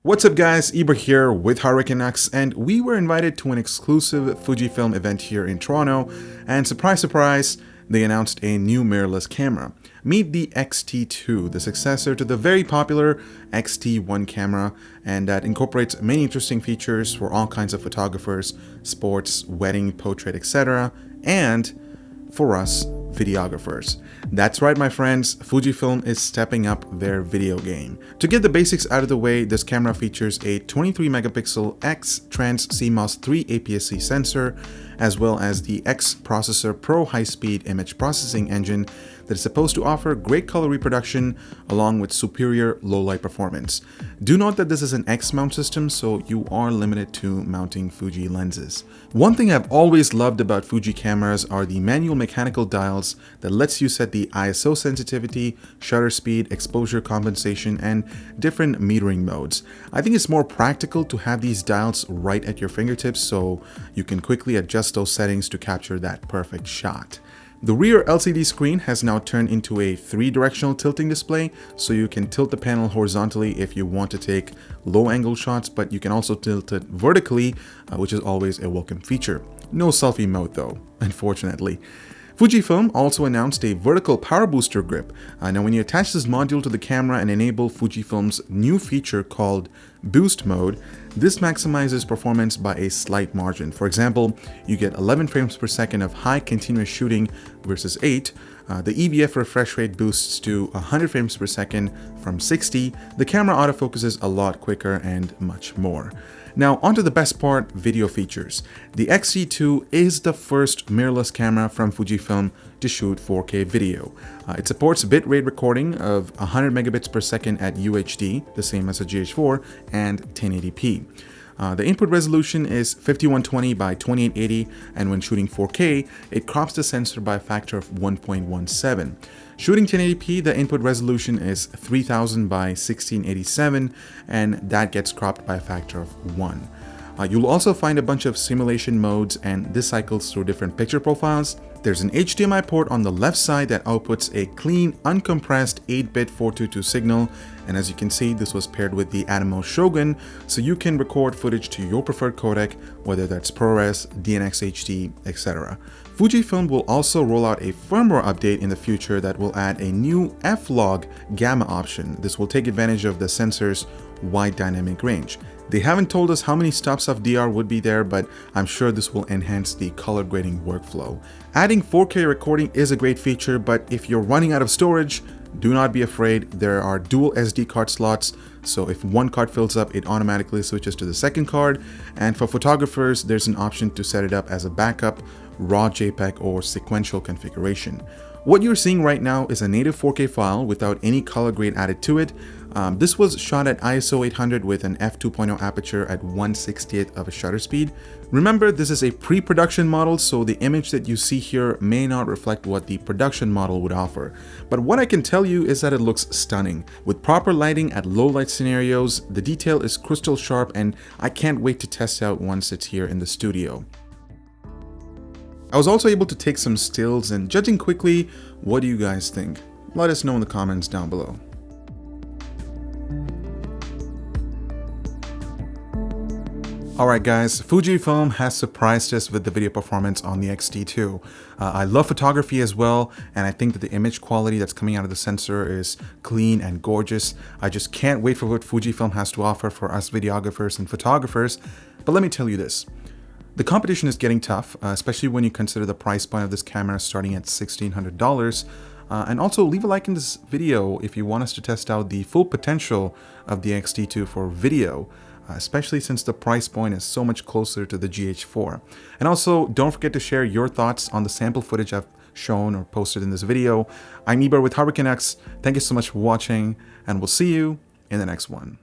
What's up guys, Ibra here with Canucks, and we were invited to an exclusive Fujifilm event here in Toronto, and surprise surprise, they announced a new mirrorless camera. Meet the X-T2, the successor to the very popular X-T1 camera, and that incorporates many interesting features for all kinds of photographers, sports, wedding, portrait, etc., and for us, videographers. That's right, my friends, Fujifilm is stepping up their video game. To get the basics out of the way, this camera features a 23 megapixel X-Trans CMOS 3 APS-C sensor, as well as the X Processor Pro high-speed image processing engine that is supposed to offer great color reproduction along with superior low-light performance. Do note that this is an X mount system, so you are limited to mounting Fuji lenses. One thing I've always loved about Fuji cameras are the manual mechanical dials that lets you set the ISO sensitivity, shutter speed, exposure compensation, and different metering modes. I think it's more practical to have these dials right at your fingertips so you can quickly adjust those settings to capture that perfect shot. The rear LCD screen has now turned into a 3-directional tilting display, so you can tilt the panel horizontally if you want to take low-angle shots, but you can also tilt it vertically, which is always a welcome feature. No selfie mode though, unfortunately. Fujifilm also announced a vertical power booster grip. Now when you attach this module to the camera and enable Fujifilm's new feature called Boost Mode, this maximizes performance by a slight margin. For example, you get 11 frames per second of high continuous shooting versus 8. The EVF refresh rate boosts to 100 frames per second from 60. The camera autofocuses a lot quicker and much more. Now onto the best part, video features. The X-T2 is the first mirrorless camera from Fujifilm to shoot 4K video. It supports bitrate recording of 100 megabits per second at UHD, the same as a GH4, and 1080p. The input resolution is 5120 by 2880, and when shooting 4K, it crops the sensor by a factor of 1.17. Shooting 1080p, the input resolution is 3000 by 1687, and that gets cropped by a factor of 1. You'll also find a bunch of simulation modes, and this cycles through different picture profiles. There's an HDMI port on the left side that outputs a clean, uncompressed 8-bit 422 signal, and as you can see, this was paired with the Atomos Shogun, so you can record footage to your preferred codec, whether that's ProRes, DNx HD, etc. Fujifilm will also roll out a firmware update in the future that will add a new F-Log gamma option. This will take advantage of the sensor's wide dynamic range. They haven't told us how many stops of DR would be there, but I'm sure this will enhance the color grading workflow. Adding 4K recording is a great feature, but if you're running out of storage, do not be afraid. There are dual SD card slots, so if one card fills up, it automatically switches to the second card. And for photographers, there's an option to set it up as a backup, RAW, JPEG, or sequential configuration. What you're seeing right now is a native 4K file without any color grade added to it. This was shot at ISO 800 with an f2.0 aperture at 1/60th of a shutter speed. Remember, this is a pre-production model, so the image that you see here may not reflect what the production model would offer. But what I can tell you is that it looks stunning. With proper lighting at low light scenarios, the detail is crystal sharp, and I can't wait to test out once it's here in the studio. I was also able to take some stills, and judging quickly, what do you guys think? Let us know in the comments down below. Alright guys, Fujifilm has surprised us with the video performance on the X-T2. I love photography as well, and I think that the image quality that's coming out of the sensor is clean and gorgeous. I just can't wait for what Fujifilm has to offer for us videographers and photographers. But let me tell you this. The competition is getting tough, especially when you consider the price point of this camera starting at $1,600. And also leave a like in this video if you want us to test out the full potential of the X-T2 for video, especially since the price point is so much closer to the GH4. And also don't forget to share your thoughts on the sample footage I've shown or posted in this video. I'm Ibra with Canucks. Thank you so much for watching, and we'll see you in the next one.